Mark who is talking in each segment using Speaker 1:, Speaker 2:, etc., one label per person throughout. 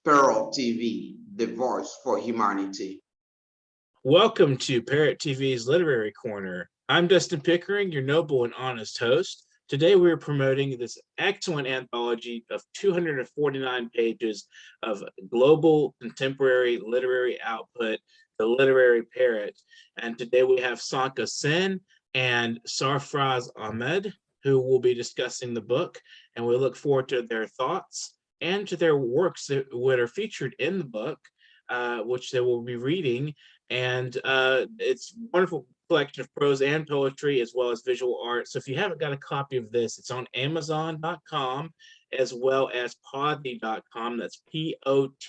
Speaker 1: Parrot TV, the voice for humanity.
Speaker 2: Welcome to Parrot TV's Literary Corner. I'm Dustin Pickering, your noble and honest host. Today we are promoting this excellent anthology of 249 pages of global contemporary literary output, The Literary Parrot. And today we have Sankha and Sarfraz Ahmed, who will be discussing the book, and we look forward to their thoughts and to their works that are featured in the book, which they will be reading. And it's a wonderful collection of prose and poetry, as well as visual art. So if you haven't got a copy of this, it's on Amazon.com as well as podly.com. That's POTHI.com.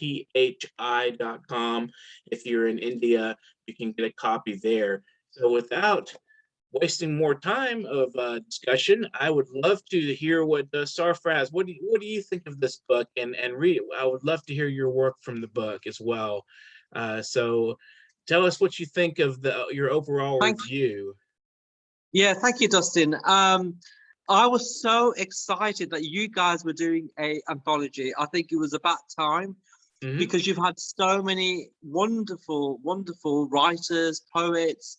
Speaker 2: If you're in India, you can get a copy there. So without wasting more time of discussion, I would love to hear what Sarfraz, what do you think of this book, and read. I would love to hear your work from the book as well. So tell us what you think of your overall review.
Speaker 3: Yeah, thank you, Dustin. I was so excited that you guys were doing an anthology. I think it was about time, because you've had so many wonderful, wonderful writers, poets,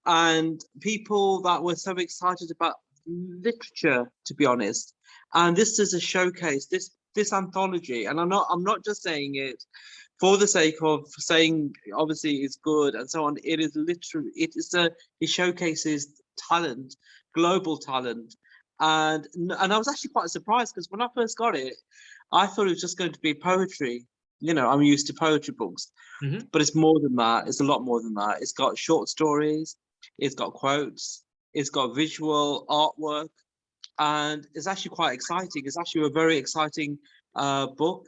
Speaker 3: and people that were so excited about literature, to be honest. And this is a showcase, this anthology. And I'm not just saying it for the sake of saying obviously it's good and so on. It is literally, it showcases talent, global talent. And I was actually quite surprised, because when I first got it, I thought it was just going to be poetry. You know, I'm used to poetry books, but it's more than that. It's a lot more than that. It's got short stories, it's got quotes, it's got visual artwork, and it's actually quite exciting. It's actually a very exciting book,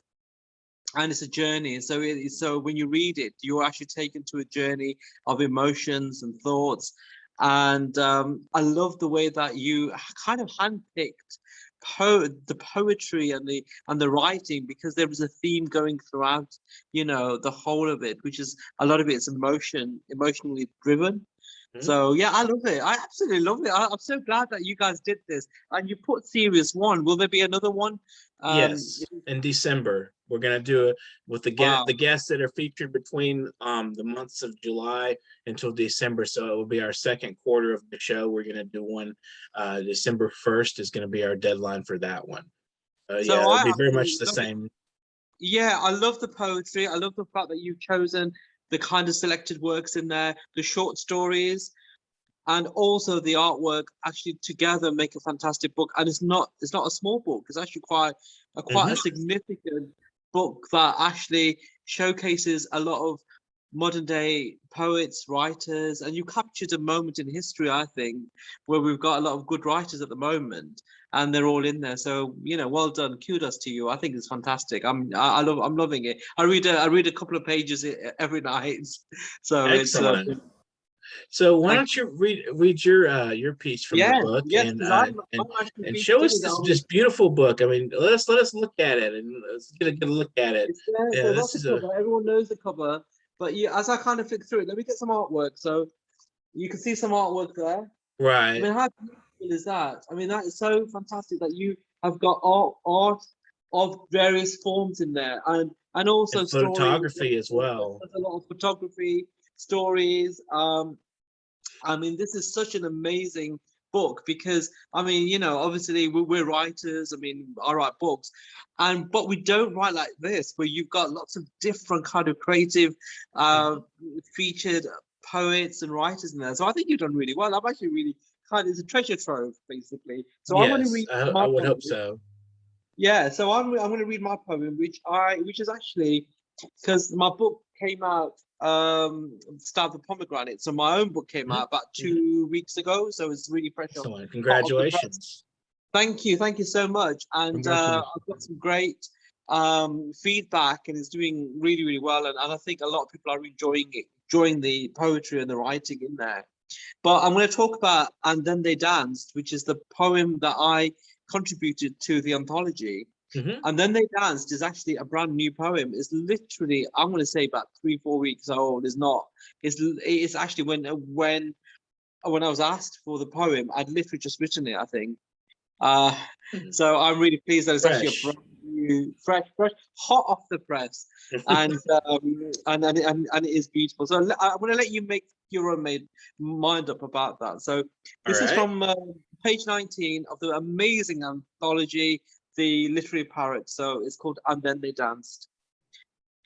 Speaker 3: and it's a journey. So so when you read it, you're actually taken to a journey of emotions and thoughts. And I love the way that you kind of handpicked the poetry and the writing, because there was a theme going throughout, you know, the whole of it, which is a lot of it's emotionally driven. So yeah, I love it. I absolutely love it. I'm so glad that you guys did this, and you put series 1. Will there be another one?
Speaker 2: Yes, in December we're gonna do it with the guests that are featured between the months of July until December. So it will be our second quarter of the show. We're gonna do one. December 1st is gonna be our deadline for that one. Yeah, it'll be very much the same.
Speaker 3: Yeah, I love the poetry. I love the fact that you've chosen the kind of selected works in there, the short stories, and also the artwork actually together make a fantastic book. And it's not a small book. It's actually quite a significant book that actually showcases a lot of modern day poets, writers, and you captured a moment in history, I think, where we've got a lot of good writers at the moment, and they're all in there. So, you know, well done, kudos to you. I think it's fantastic. I'm loving it. I read a couple of pages every night. So
Speaker 2: excellent. So why don't you read your piece from the book, and show us this beautiful book. I mean, let us look at it, and let's get a good look at it.
Speaker 3: So that's the cover. Everyone knows the cover. But yeah, as I kind of flick through it, let me get some artwork. So you can see some artwork there.
Speaker 2: Right.
Speaker 3: I mean, how beautiful is that? I mean, that is so fantastic that you have got art of various forms in there, and also
Speaker 2: photography as well.
Speaker 3: There's a lot of photography, stories. I mean, this is such an amazing book, because I mean, you know, obviously we're writers. I mean, I write books, but we don't write like this, where you've got lots of different kind of creative featured poets and writers in there. So I think you've done really well. I'm actually really it's a treasure trove, basically. So
Speaker 2: yes,
Speaker 3: I'm going to read
Speaker 2: I would hope so.
Speaker 3: Yeah, so I'm going to read my poem, which is actually, because my book came out Start the Pomegranate. So my own book came out about 2 weeks ago, so it's really fresh.
Speaker 2: Excellent. Congratulations.
Speaker 3: Thank you so much. And I've got some great feedback, and it's doing really, really well. And I think a lot of people are enjoying the poetry and the writing in there. But I'm going to talk about And Then They Danced, which is the poem that I contributed to the anthology. And Then They Danced is actually a brand new poem. It's literally, I'm going to say, about 3-4 weeks old. It's actually when I was asked for the poem, I'd literally just written it, I think. So I'm really pleased that it's actually a brand new you, fresh, hot off the press, and it is beautiful. So I'm going to let you make your own mind up about that. So this is from page 19 of the amazing anthology, The Literary Parrot. So it's called And Then They Danced.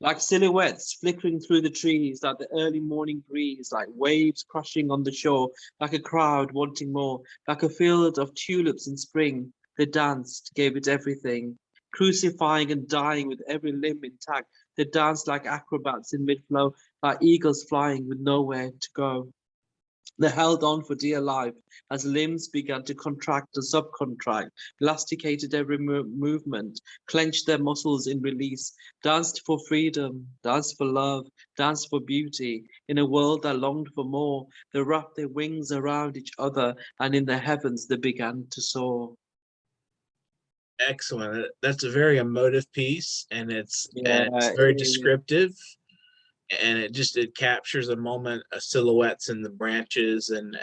Speaker 3: Like silhouettes flickering through the trees, like the early morning breeze, like waves crashing on the shore, like a crowd wanting more, like a field of tulips in spring. They danced, gave it everything, crucifying and dying with every limb intact. They danced like acrobats in mid-flow, like eagles flying with nowhere to go. They held on for dear life as limbs began to contract and subcontract, elasticated every movement, clenched their muscles in release, danced for freedom, danced for love, danced for beauty. In a world that longed for more, they wrapped their wings around each other, and in the heavens they began to soar.
Speaker 2: Excellent. That's a very emotive piece, and it's
Speaker 3: Yeah,
Speaker 2: very descriptive. And it captures a moment of silhouettes in the branches and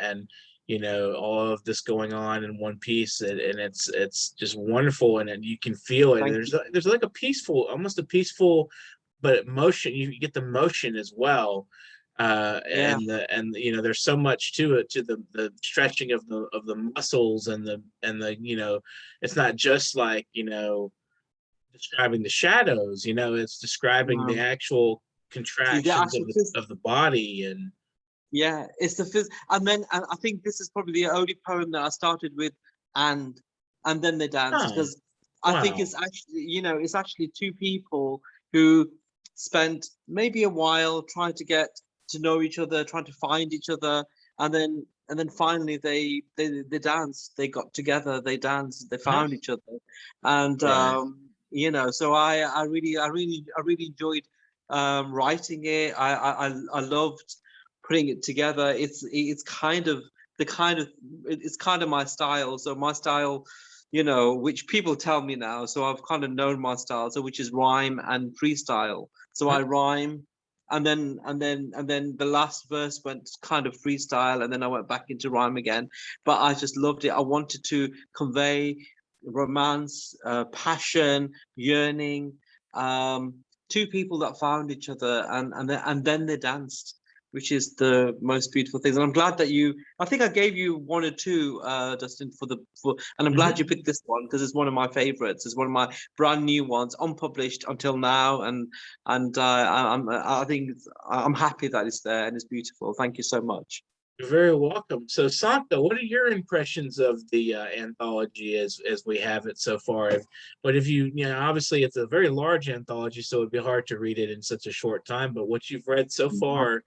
Speaker 2: all of this going on in one piece, and it's just wonderful, and you can feel it. There's like a peaceful, almost a peaceful, but motion. You get the motion as well, and there's so much to it, to the stretching of the muscles and the it's not just like describing the shadows. It's describing the actual contractions of the body. And
Speaker 3: it's the and I think this is probably the only poem that I started with and then they danced, because I think it's actually it's actually two people who spent maybe a while trying to get to know each other, trying to find each other, and then finally they danced, they got together, they danced, they found each other, and so I really enjoyed writing it. I loved putting it together. It's kind of my style. So my style, which people tell me now, so I've kind of known my style, so which is rhyme and freestyle. So I rhyme, and then the last verse went kind of freestyle, and then I went back into rhyme again. But I just loved it. I wanted to convey romance, passion, yearning, two people that found each other, and then they danced, which is the most beautiful things. And I'm glad that I think I gave you one or two, Dustin, and I'm glad you picked this one, because it's one of my favorites. It's one of my brand new ones, unpublished until now, and I think I'm happy that it's there and it's beautiful. Thank you so much.
Speaker 2: You're very welcome. So, Sankha, what are your impressions of the anthology as we have it so far? But if obviously it's a very large anthology, so it'd be hard to read it in such a short time. But what you've read so far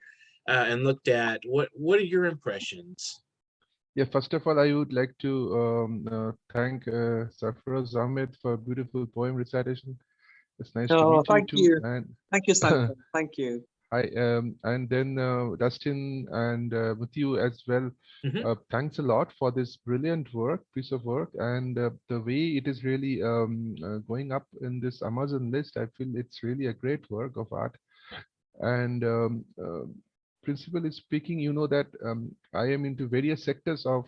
Speaker 2: and looked at, what are your impressions?
Speaker 4: Yeah, first of all, I would like to thank Sarfraz Ahmed for a beautiful poem recitation. It's nice to meet
Speaker 3: thank
Speaker 4: you too.
Speaker 3: And thank you, Sankha. Thank you.
Speaker 4: And then Dustin and Mutiu as well. Thanks a lot for this brilliant piece of work, and the way it is really going up in this Amazon list. I feel it's really a great work of art. And principally speaking, that I am into various sectors of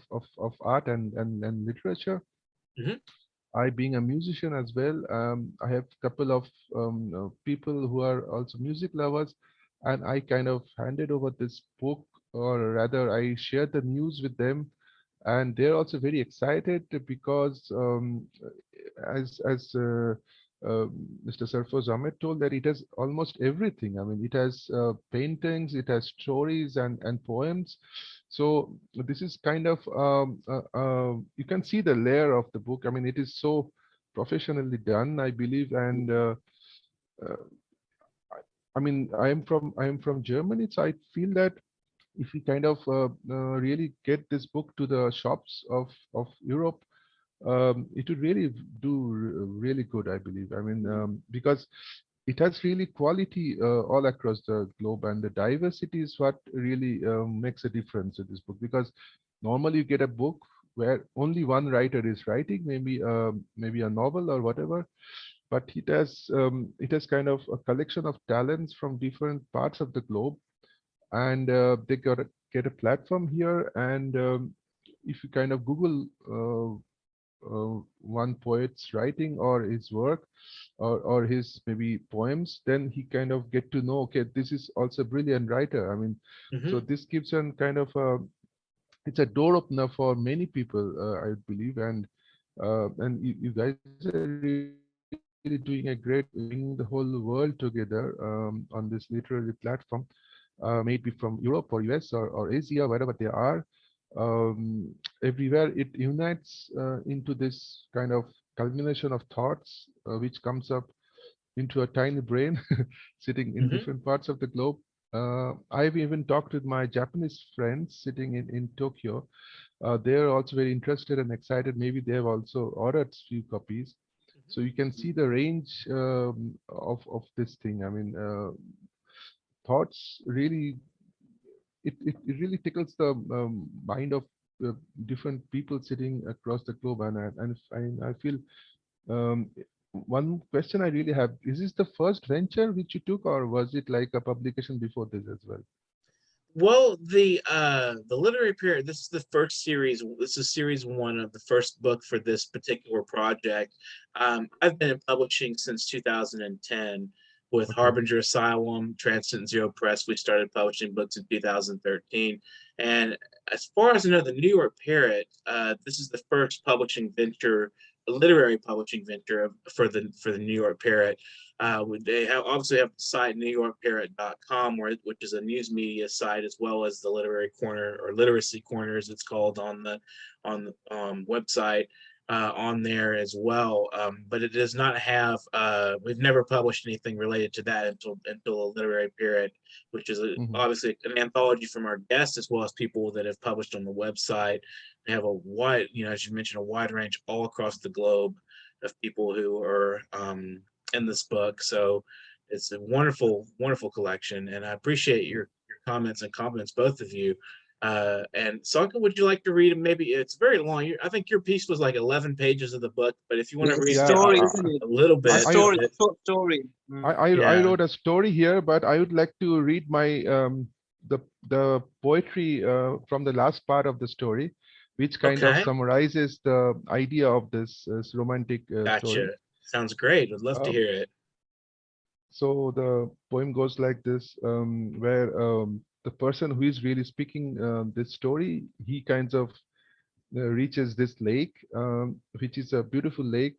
Speaker 4: art and literature. I, being a musician as well, I have a couple of people who are also music lovers, and I kind of handed over this book, or rather I shared the news with them, and they're also very excited because as Mr. Sarfraz Ahmed told, that it has almost everything. I mean, it has paintings, it has stories and poems. So this is kind of you can see the layer of the book. I mean, it is so professionally done, I believe, and I mean, I am from Germany, so I feel that if we kind of really get this book to the shops of Europe, it would really do really good, I believe. I mean, because it has really quality all across the globe, and the diversity is what really makes a difference in this book. Because normally you get a book where only one writer is writing, maybe a novel or whatever, but it has kind of a collection of talents from different parts of the globe, and they get a platform here. And if you kind of Google one poet's writing or his work or his maybe poems, then he kind of get to know, okay, this is also a brilliant writer. I mean, so this gives an kind of it's a door opener for many people, I believe, and you guys are really doing a great bringing the whole world together on this literary platform, maybe from Europe or US or Asia, wherever they are. Everywhere it unites into this kind of culmination of thoughts, which comes up into a tiny brain sitting in different parts of the globe. I've even talked with my Japanese friends sitting in Tokyo. They're also very interested and excited. Maybe they have also ordered few copies. So you can see the range of this thing. I mean, thoughts really, it really tickles the mind of different people sitting across the globe. And I feel um, one question I really have, is this the first venture which you took, or was it like a publication before this as well?
Speaker 2: Well, the literary period, this is the first series. This is series one of the first book for this particular project. I've been in publishing since 2010 with Harbinger Asylum, Transcendent Zero Press. We started publishing books in 2013. And as far as I know, the New York Parrot, this is the first publishing venture, a literary publishing venture for the New York Parrot. They obviously have the site newyorkparrot.com, which is a news media site, as well as the Literary Corner, or Literacy Corner as it's called on the website, on there as well. But it does not have, we've never published anything related to that until a Literary Parrot, which is obviously an anthology from our guests, as well as people that have published on the website. They have a wide, as you mentioned, a wide range all across the globe of people who are in this book. So it's a wonderful, wonderful collection. And I appreciate your comments and compliments, both of you. And Sankha, would you like to read? Maybe it's very long. I think your piece was like 11 pages of the book, but if you want to read
Speaker 3: story, isn't it?
Speaker 2: a little bit,
Speaker 3: short story.
Speaker 4: I wrote a story here, but I would like to read my the poetry from the last part of the story, which kind of summarizes the idea of this romantic story.
Speaker 2: Sounds great. I'd love to hear it.
Speaker 4: So the poem goes like this, where the person who is really speaking this story, he kind of reaches this lake, which is a beautiful lake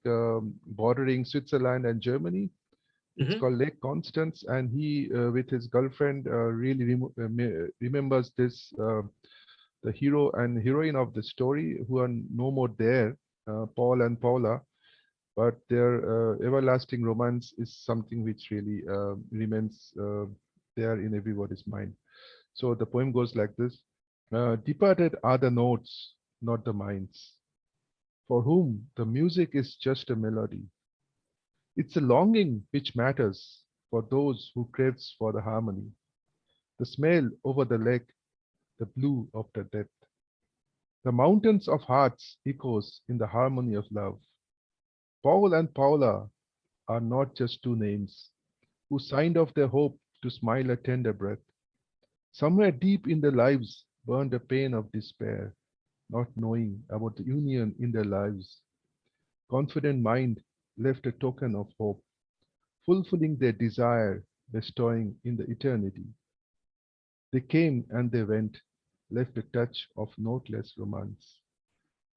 Speaker 4: bordering Switzerland and Germany. It's called Lake Constance, and he, with his girlfriend, really remembers this, the hero and heroine of the story, who are no more there, Paul and Paula. But their everlasting romance is something which really remains there in everybody's mind. So the poem goes like this. Departed are the notes, not the minds, for whom the music is just a melody. It's a longing which matters for those who craves for the harmony. The smell over the lake, the blue of the depth. The mountains of hearts echoes in the harmony of love. Paul and Paula are not just two names who signed off their hope to smile a tender breath. Somewhere deep in their lives burned a pain of despair, not knowing about the union in their lives. Confident mind left a token of hope, fulfilling their desire, bestowing in the eternity. They came and they went, left a touch of noteless romance.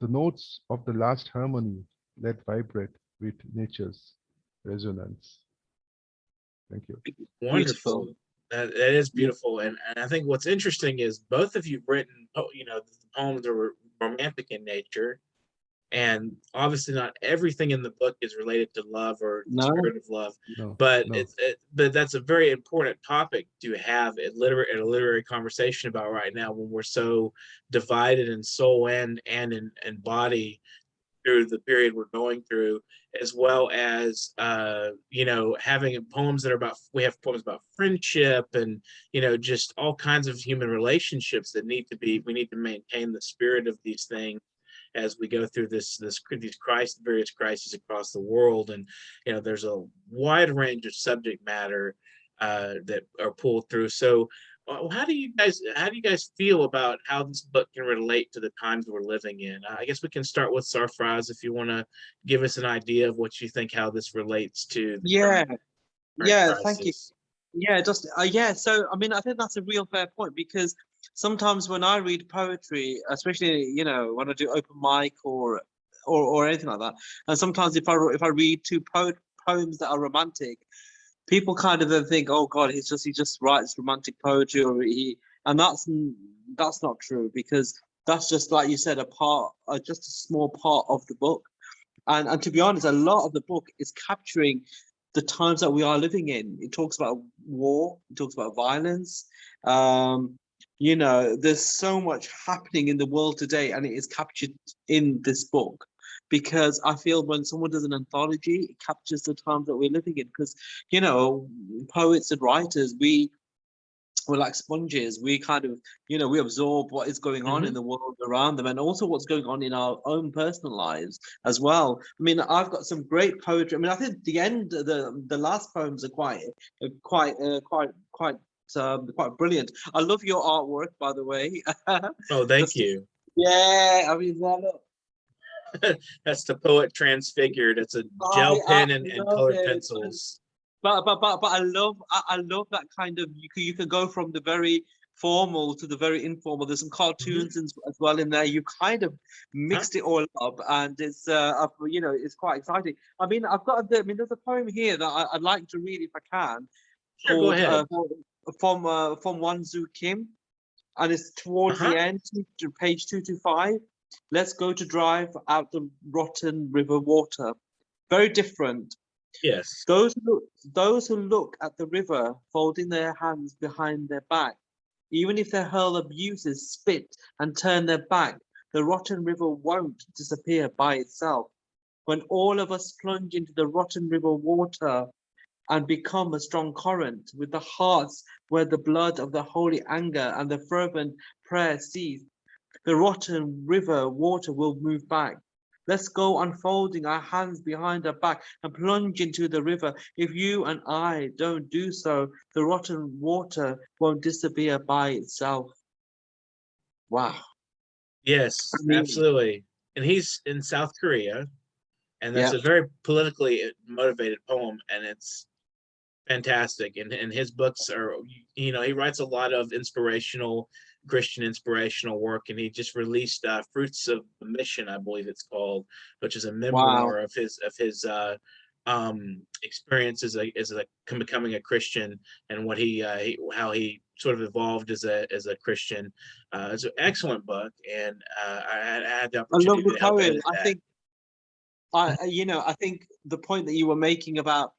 Speaker 4: The notes of the last harmony let vibrate with nature's resonance. Thank you.
Speaker 2: Wonderful. That is beautiful. And I think what's interesting is both of you've written, the poems are romantic in nature. And obviously not everything in the book is related to love or the spirit of love. But that's a very important topic to have a literary conversation about right now, when we're so divided in soul and in body through the period we're going through, as well as having poems that are about, we have poems about friendship and just all kinds of human relationships that we need to maintain the spirit of these things as we go through these various crises across the world. And there's a wide range of subject matter that are pulled through. So how do you guys feel about how this book can relate to the times we're living in? I guess we can start with Sarfraz if you want to give us an idea of what you think, how this relates to the current
Speaker 3: Thank you.
Speaker 2: crisis.
Speaker 3: So I mean, I think that's a real fair point, because sometimes when I read poetry, especially when I do open mic or anything like that, and sometimes if I read two poems that are romantic, people kind of then think, oh God, he just writes romantic poetry, and that's not true, because that's just, like you said, just a small part of the book, and to be honest, a lot of the book is capturing the times that we are living in. It talks about war, it talks about violence. There's so much happening in the world today, and it is captured in this book, because I feel when someone does an anthology, it captures the times that we're living in. Because poets and writers, we're like sponges. We kind of, we absorb what is going on in the world around them, and also what's going on in our own personal lives as well. I mean, I've got some great poetry. I mean, I think the last poems are quite brilliant. I love your artwork, by the way.
Speaker 2: Oh, thank you.
Speaker 3: Yeah, I mean, look.
Speaker 2: That's the poet transfigured. It's a gel pen and colored pencils.
Speaker 3: But I love that kind of, you can go from the very formal to the very informal. There's some cartoons as well in there. You kind of mixed it all up, and it's it's quite exciting. I mean, there's a poem here that I'd like to read if I can.
Speaker 2: Sure, go ahead.
Speaker 3: From Wanzu Kim, and it's towards the end, to page 225. Let's go to drive out the rotten river water. Very different.
Speaker 2: Yes.
Speaker 3: Those who look at the river, folding their hands behind their back, even if they hurl abuses, spit, and turn their back, the rotten river won't disappear by itself. When all of us plunge into the rotten river water and become a strong current, with the hearts where the blood of the holy anger and the fervent prayer cease, the rotten river water will move back. Let's go unfolding our hands behind our back and plunge into the river. If you and I don't do so, the rotten water won't disappear by itself. Wow.
Speaker 2: Yes, absolutely. And he's in South Korea, and that's a very politically motivated poem, and it's fantastic. And his books are, he writes a lot of Christian inspirational work, and he just released Fruits of the Mission, I believe it's called, which is a memoir of his experience as becoming a Christian, and what how he sort of evolved as a Christian. It's an excellent book, and I had the opportunity to help edit that.
Speaker 3: I think the point that you were making about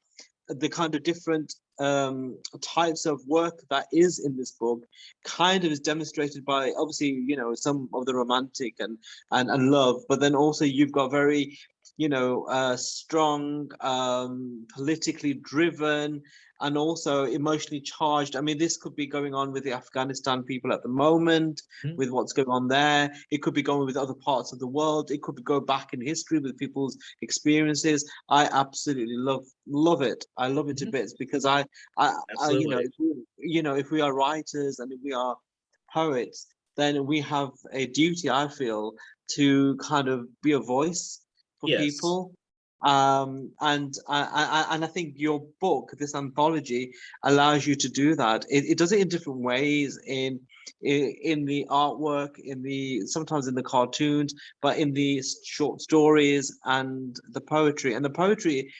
Speaker 3: the kind of different types of work that is in this book kind of is demonstrated by, obviously, some of the romantic and love, but then also you've got very strong, politically driven, and also emotionally charged. I mean, this could be going on with the Afghanistan people at the moment, with what's going on there. It could be going with other parts of the world. It could go back in history with people's experiences. I absolutely love it. I love it to bits, because if we are writers and if we are poets, then we have a duty, I feel, to kind of be a voice for people. And I think your book, this anthology, allows you to do that. It does it in different ways, in the artwork, sometimes in the cartoons, but in the short stories and the poetry. And the poetry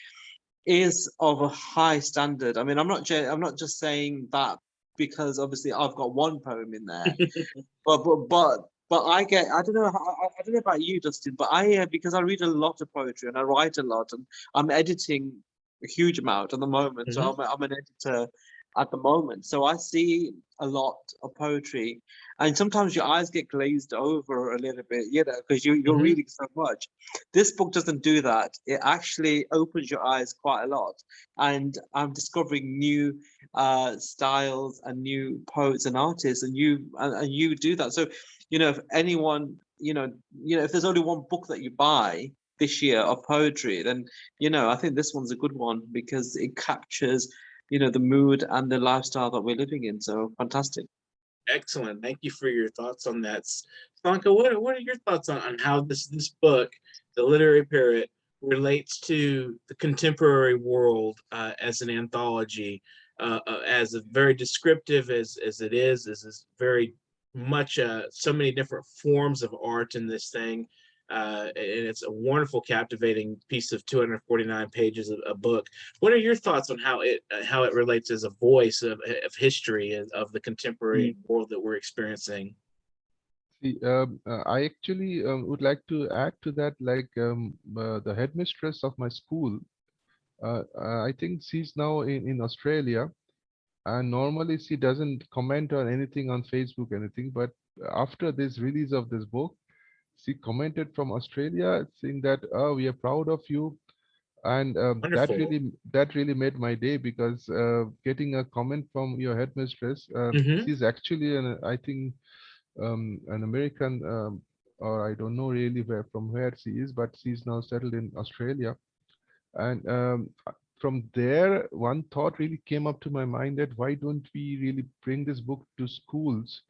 Speaker 3: is of a high standard. I mean, I'm not just saying that because obviously I've got one poem in there, but I don't know about you, Dustin, but because I read a lot of poetry and I write a lot, and I'm editing a huge amount at the moment. So I'm an editor at the moment. So I see a lot of poetry, and sometimes your eyes get glazed over a little bit, because you're reading so much. This book doesn't do that. It actually opens your eyes quite a lot, and I'm discovering new styles and new poets and artists, and you do that. So if anyone, if there's only one book that you buy this year of poetry, then I think this one's a good one, because it captures the mood and the lifestyle that we're living in. So fantastic.
Speaker 2: Excellent. Thank you for your thoughts on that. Sankha, what are your thoughts on how this book, The Literary Parrot, relates to the contemporary world as an anthology, as a very descriptive as it is very much so many different forms of art in this thing. And it's a wonderful, captivating piece of 249 pages of a book. What are your thoughts on how it relates as a voice of history of the contemporary world that we're experiencing?
Speaker 4: See, I actually would like to add to that, like the headmistress of my school. I think she's now in Australia, and normally she doesn't comment on anything on Facebook, anything. But after this release of this book, she commented from Australia saying that, "Oh, we are proud of you," and
Speaker 2: Wonderful.
Speaker 4: that really made my day, because getting a comment from your headmistress,
Speaker 2: Mm-hmm.
Speaker 4: she's actually I think an American, or I don't know really from where she is, but she's now settled in Australia. And from there, one thought really came up to my mind, that why don't we really bring this book to schools,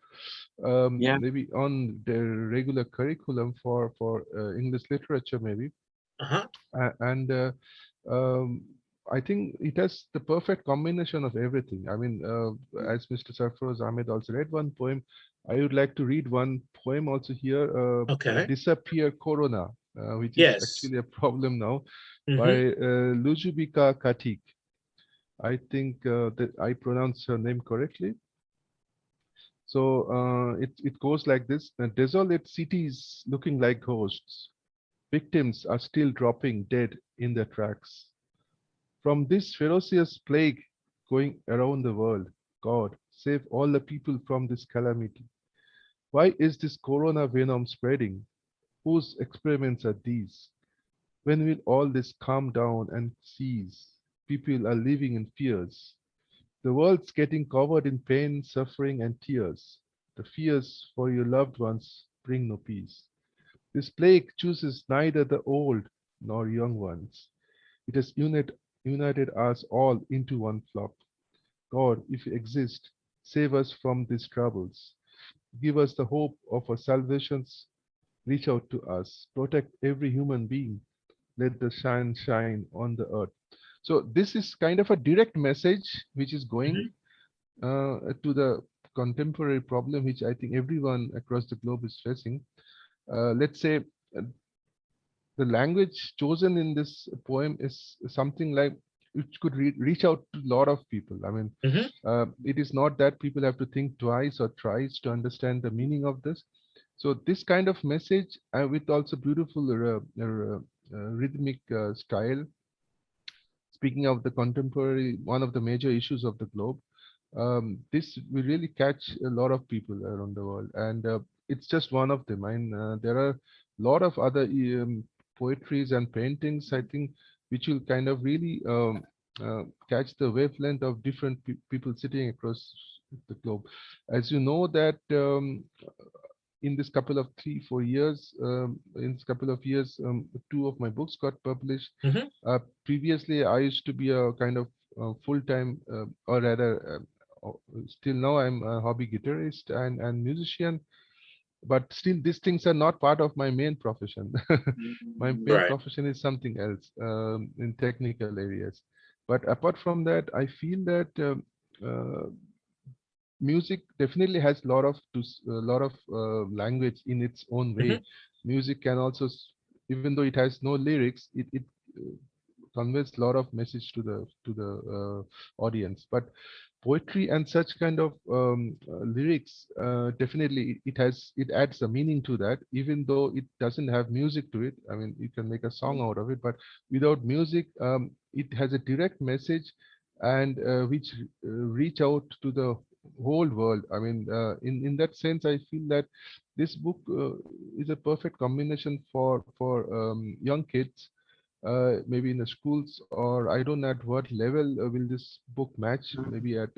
Speaker 3: Yeah.
Speaker 4: maybe on the regular curriculum for English literature, maybe.
Speaker 2: Uh-huh.
Speaker 4: And um, I think it has the perfect combination of everything. I mean, as Mr. Sarfraz Ahmed also read one poem, I would like to read one poem also here,
Speaker 2: Okay.
Speaker 4: Disappear Corona, which is
Speaker 2: Yes.
Speaker 4: actually a problem now, by
Speaker 2: Mm-hmm.
Speaker 4: Lujubika Katik. I think that I pronounced her name correctly. So it goes like this: desolate cities looking like ghosts. Victims are still dropping dead in their tracks. From this ferocious plague going around the world, God, save all the people from this calamity. Why is this corona venom spreading? Whose experiments are these? When will all this calm down and cease? People are living in fears. The world's getting covered in pain, suffering, and tears. The fears for your loved ones bring no peace. This plague chooses neither the old nor young ones. It has united us all into one flock. God, if you exist, save us from these troubles. Give us the hope of our salvations. Reach out to us. Protect every human being. Let the sun shine on the earth. So this is kind of a direct message which is
Speaker 2: Mm-hmm.
Speaker 4: going to the contemporary problem, which I think everyone across the globe is facing. Let's say uh, the language chosen in this poem is something like which could reach out to a lot of people. I mean,
Speaker 2: Mm-hmm.
Speaker 4: it is not that people have to think twice or thrice to understand the meaning of this. So this kind of message, with also beautiful rhythmic style, speaking of the contemporary, one of the major issues of the globe, this will really catch a lot of people around the world, and it's just one of them. I mean, there are a lot of other poetries and paintings, I think, which will kind of really catch the wavelength of different people sitting across the globe. As you know that in this couple of 3 4 years, in this couple of years, two of my books got published.
Speaker 2: Mm-hmm.
Speaker 4: Previously, I used to be a kind of full-time, or rather, still now I'm a hobby guitarist and musician, but still these things are not part of my main profession. My main
Speaker 2: Right.
Speaker 4: profession is something else, in technical areas. But apart from that, I feel that music definitely has a lot of language in its own
Speaker 2: Mm-hmm.
Speaker 4: way. Music can also, even though it has no lyrics, it conveys a lot of message to the audience. But poetry and such kind of lyrics, definitely it adds a meaning to that, even though it doesn't have music to it. I mean, you can make a song out of it, but without music, it has a direct message, and which reach out to the whole world. I mean, in that sense, I feel that this book is a perfect combination for young kids, maybe in the schools, or I don't know at what level will this book match, maybe at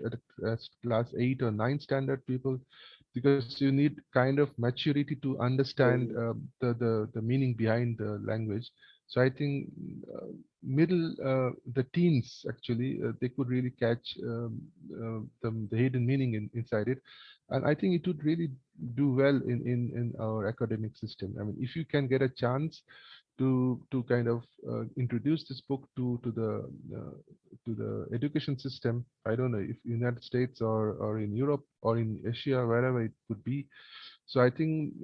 Speaker 4: class 8 or 9 standard people, because you need kind of maturity to understand the meaning behind the language. So I think the teens actually, they could really catch the hidden meaning inside it. And I think it would really do well in our academic system. I mean, if you can get a chance to kind of introduce this book to the education system. I don't know if United States or in Europe or in Asia, wherever it could be. So I think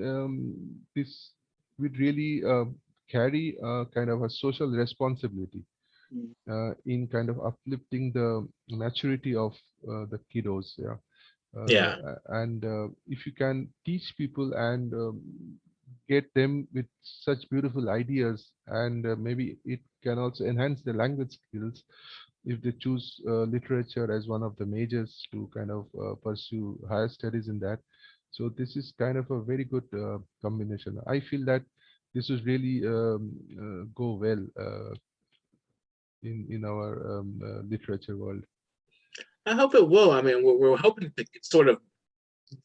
Speaker 4: this would really carry a kind of a social responsibility in kind of uplifting the maturity of the kiddos. Yeah.
Speaker 2: Yeah.
Speaker 4: And if you can teach people and get them with such beautiful ideas, and maybe it can also enhance their language skills if they choose literature as one of the majors to kind of pursue higher studies in that. So this is kind of a very good combination. I feel that this would really go well in our literature world.
Speaker 2: I hope it will. I mean, we're hoping to sort of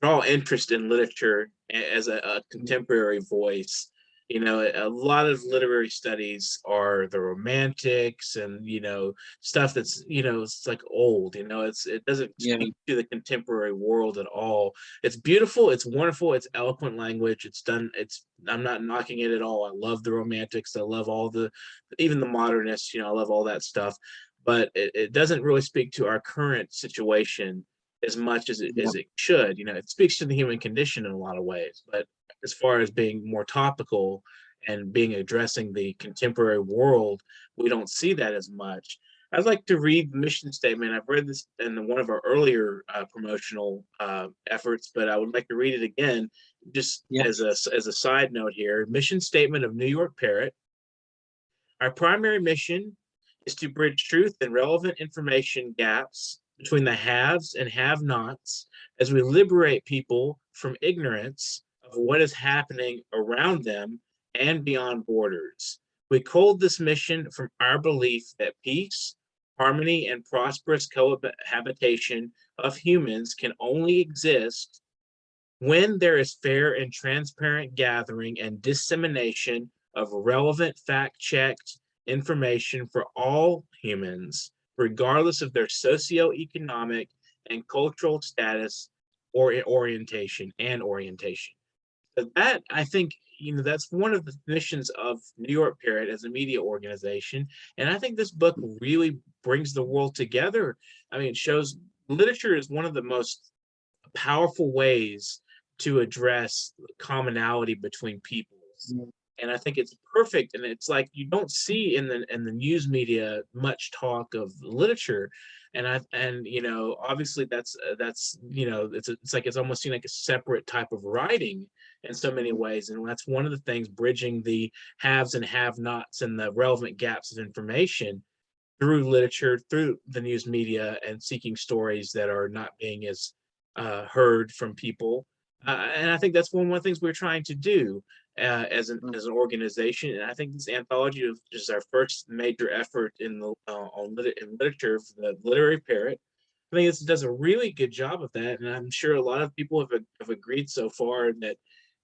Speaker 2: draw interest in literature as a contemporary voice. You know, a lot of literary studies are the romantics and, you know, stuff that's, you know, it's like old, you know, it doesn't speak to the contemporary world at all. It's beautiful, it's wonderful, it's eloquent language, it's done, I'm not knocking it at all. I love the romantics, I love even the modernists, you know, I love all that stuff, but it doesn't really speak to our current situation as much as it should. You know, it speaks to the human condition in a lot of ways, but as far as being more topical and being addressing the contemporary world, we don't see that as much. I'd like to read the mission statement. I've read this in one of our earlier promotional efforts, but I would like to read it again, just as a side note here. Mission statement of New York Parrot. Our primary mission is to bridge truth and relevant information gaps between the haves and have-nots as we liberate people from ignorance of what is happening around them and beyond borders. We called this mission from our belief that peace, harmony, and prosperous cohabitation of humans can only exist when there is fair and transparent gathering and dissemination of relevant fact-checked information for all humans, regardless of their socioeconomic and cultural status or orientation. So that, I think, you know, that's one of the missions of New York Parrot as a media organization. And I think this book really brings the world together. I mean, it shows literature is one of the most powerful ways to address commonality between peoples. And I think it's perfect. And it's like you don't see in the news media much talk of literature. And you know, obviously that's you know, it's like it's almost seen like a separate type of writing in so many ways. And that's one of the things, bridging the haves and have-nots and the relevant gaps of information through literature, through the news media, and seeking stories that are not being as heard from people. And I think that's one of the things we're trying to do as an organization. And I think this anthology is our first major effort in literature for the Literary Parrot. I think this does a really good job of that, and I'm sure a lot of people have agreed so far that,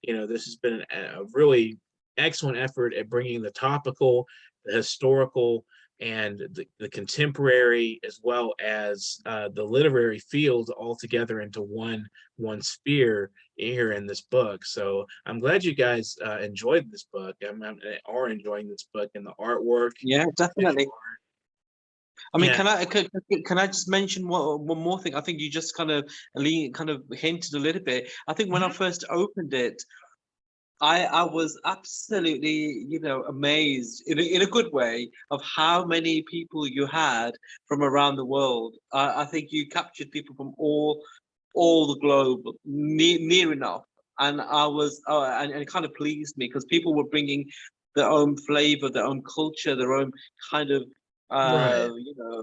Speaker 2: you know, this has been a really excellent effort at bringing the topical, the historical, and the contemporary, as well as the literary field, all together into one sphere here in this book. So I'm glad you guys enjoyed this book. Are enjoying this book and the artwork.
Speaker 3: Yeah, definitely. I mean,
Speaker 2: Yeah.
Speaker 3: can I just mention one more thing? I think you just kind of hinted a little bit. I think when I first opened it, I was absolutely, you know, amazed in a good way of how many people you had from around the world. I think you captured people from all the globe near enough, and I was and it kind of pleased me because people were bringing their own flavor, their own culture, their own kind of you know,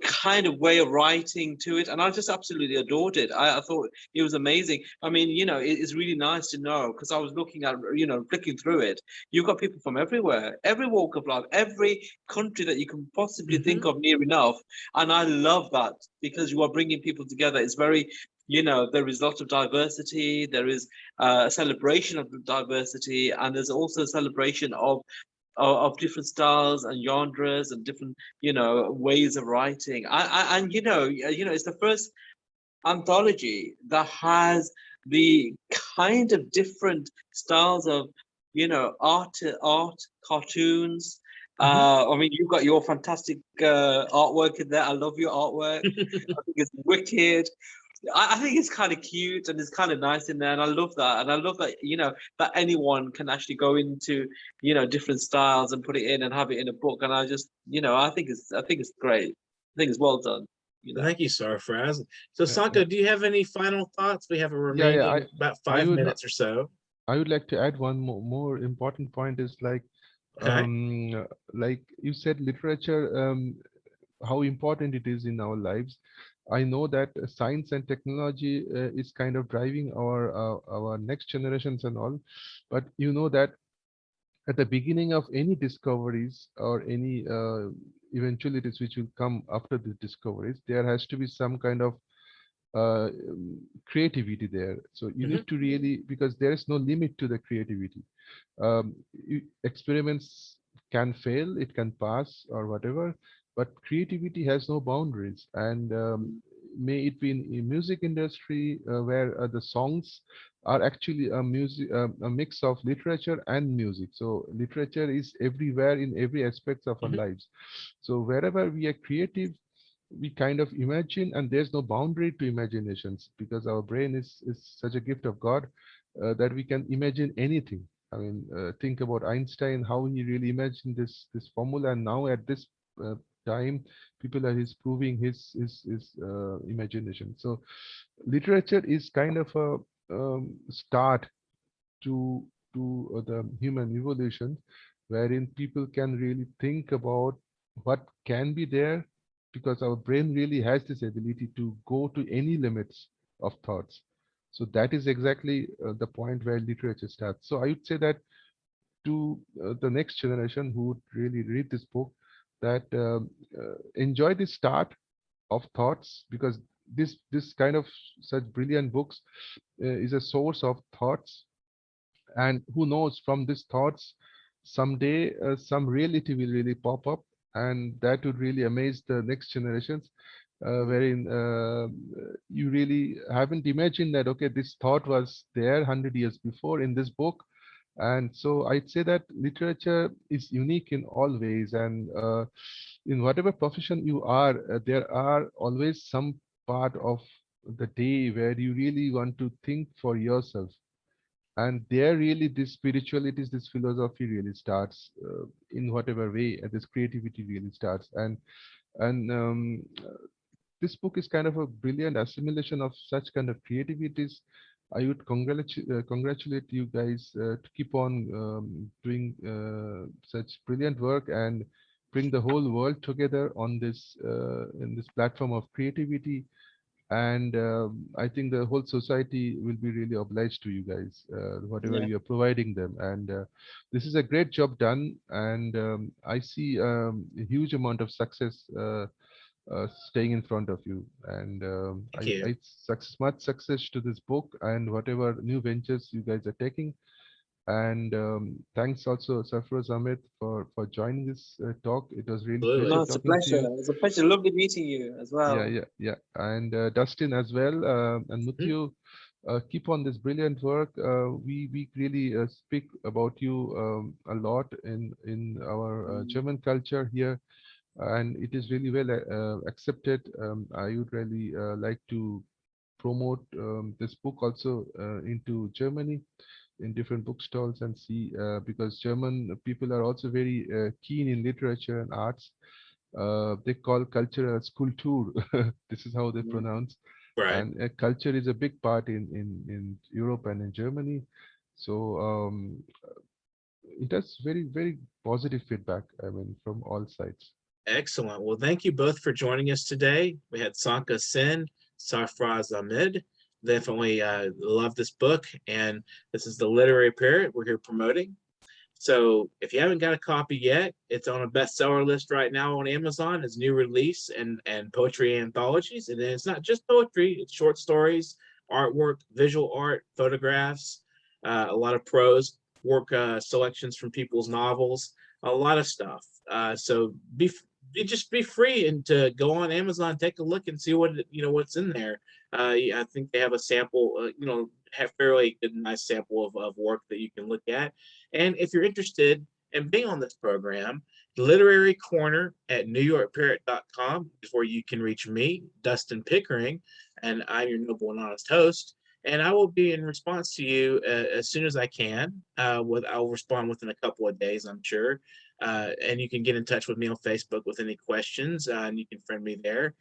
Speaker 3: kind of way of writing to it, and I just absolutely adored it. I thought it was amazing. I mean, you know, it's really nice to know, because I was looking at, you know, flicking through it. You've got people from everywhere, every walk of life, every country that you can possibly think of near enough, and I love that because you are bringing people together. It's very, you know, there is lots of diversity. There is a celebration of diversity, and there's also a celebration of of different styles and genres and different, ways of writing. And it's the first anthology that has the kind of different styles of, art, cartoons. I mean, you've got your fantastic artwork in there. I love your artwork. I think it's wicked. I think it's kind of cute and it's kind of nice in there, and I love that. And I love that, that anyone can actually go into, different styles and put it in and have it in a book. And I just, I think it's great. I think it's well done.
Speaker 2: Thank you, Sarfraz. So, Sankha, do you have any final thoughts? We have a remaining about 5 minutes or so.
Speaker 4: I would like to add one more important point is like you said, literature, how important it is in our lives. I know that science and technology is kind of driving our next generations and all, but you know that at the beginning of any discoveries or any eventualities which will come after the discoveries, there has to be some kind of creativity there. So you need to really, because there is no limit to the creativity. Experiments can fail, it can pass or whatever, but creativity has no boundaries. And may it be in music industry where the songs are actually a mix of literature and music. So literature is everywhere in every aspect of our lives. So wherever we are creative, we kind of imagine, and there's no boundary to imaginations, because our brain is such a gift of God that we can imagine anything. I mean, think about Einstein, how he really imagined this formula, and now at this time, people are proving his imagination. So, literature is kind of a start to the human evolution, wherein people can really think about what can be there, because our brain really has this ability to go to any limits of thoughts. So that is exactly the point where literature starts. So I would say that to the next generation who would really read this book, that enjoy the start of thoughts, because this kind of such brilliant books is a source of thoughts. And who knows, from these thoughts, someday some reality will really pop up, and that would really amaze the next generations, wherein you really haven't imagined that, okay, this thought was there 100 years before in this book. And so I'd say that literature is unique in all ways, and in whatever profession you are, there are always some part of the day where you really want to think for yourself. And there really this spirituality, this philosophy really starts in whatever way, and this creativity really starts. And this book is kind of a brilliant assimilation of such kind of creativities. I would congratulate you guys to keep on doing such brilliant work and bring the whole world together on this in this platform of creativity. And I think the whole society will be really obliged to you guys, whatever you're providing them. And this is a great job done. And I see a huge amount of success staying in front of you. And much success to this book and whatever new ventures you guys are taking. And thanks also, Sarfraz, Ahmed, for joining this talk. It was really
Speaker 3: it's a pleasure. It's a pleasure. Lovely meeting you as well.
Speaker 4: Yeah. And Dustin as well, and Mutiu, keep on this brilliant work. We really speak about you a lot in our German culture here, and it is really well accepted. I would really like to promote this book also into Germany, in different bookstalls, and see, because German people are also very keen in literature and arts. They call culture as Kultur. This is how they pronounce.
Speaker 2: Right.
Speaker 4: And culture is a big part in Europe and in Germany. So it has very, very positive feedback, I mean, from all sides.
Speaker 2: Excellent. Well, thank you both for joining us today. We had Sankha Sen, Sarfraz Ahmed. Definitely love this book, and this is the Literary Parrot we're here promoting. So if you haven't got a copy yet, it's on a bestseller list right now on Amazon. It's new release and poetry anthologies. And it's not just poetry, it's short stories, artwork, visual art, photographs, a lot of prose work selections from people's novels. a lot of stuff. So just be free and to go on Amazon, take a look and see what what's in there. I think they have a sample, have fairly good, nice sample of work that you can look at. And if you're interested in being on this program, Literary Corner at NewYorkParrot.com is where you can reach me, Dustin Pickering, and I'm your noble and honest host. And I will be in response to you as soon as I can. I'll respond within a couple of days, I'm sure. And you can get in touch with me on Facebook with any questions, and you can friend me there,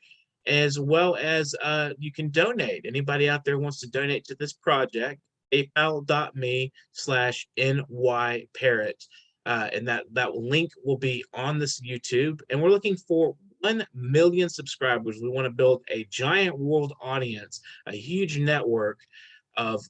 Speaker 2: as well as you can donate. Anybody out there wants to donate to this project, paypal.me/nyparrot. And that link will be on this YouTube. And we're looking for 1 million subscribers. We want to build a giant world audience, a huge network of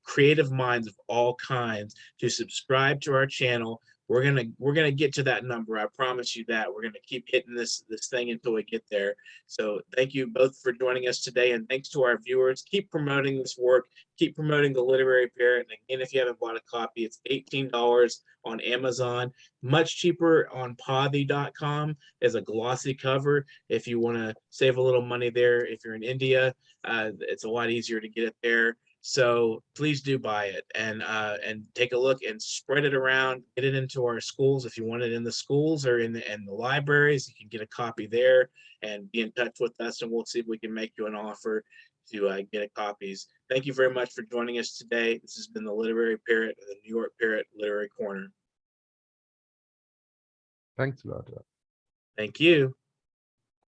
Speaker 2: creative minds of all kinds to subscribe to our channel. We're gonna get to that number. I promise you that. We're gonna keep hitting this thing until we get there. So thank you both for joining us today, and thanks to our viewers. Keep promoting this work. Keep promoting the Literary Parrot. And again, if you haven't bought a copy, it's $18 on Amazon. Much cheaper on Poddy.com as a glossy cover. If you want to save a little money there, if you're in India, it's a lot easier to get it there. So please do buy it and take a look and spread it around. Get it into our schools. If you want it in the schools or in the libraries, you can get a copy there and be in touch with us, and we'll see if we can make you an offer to get copies. Thank you very much for joining us today. This has been the Literary Parrot, the New York Parrot Literary Corner.
Speaker 4: Thanks a lot.
Speaker 2: Thank you.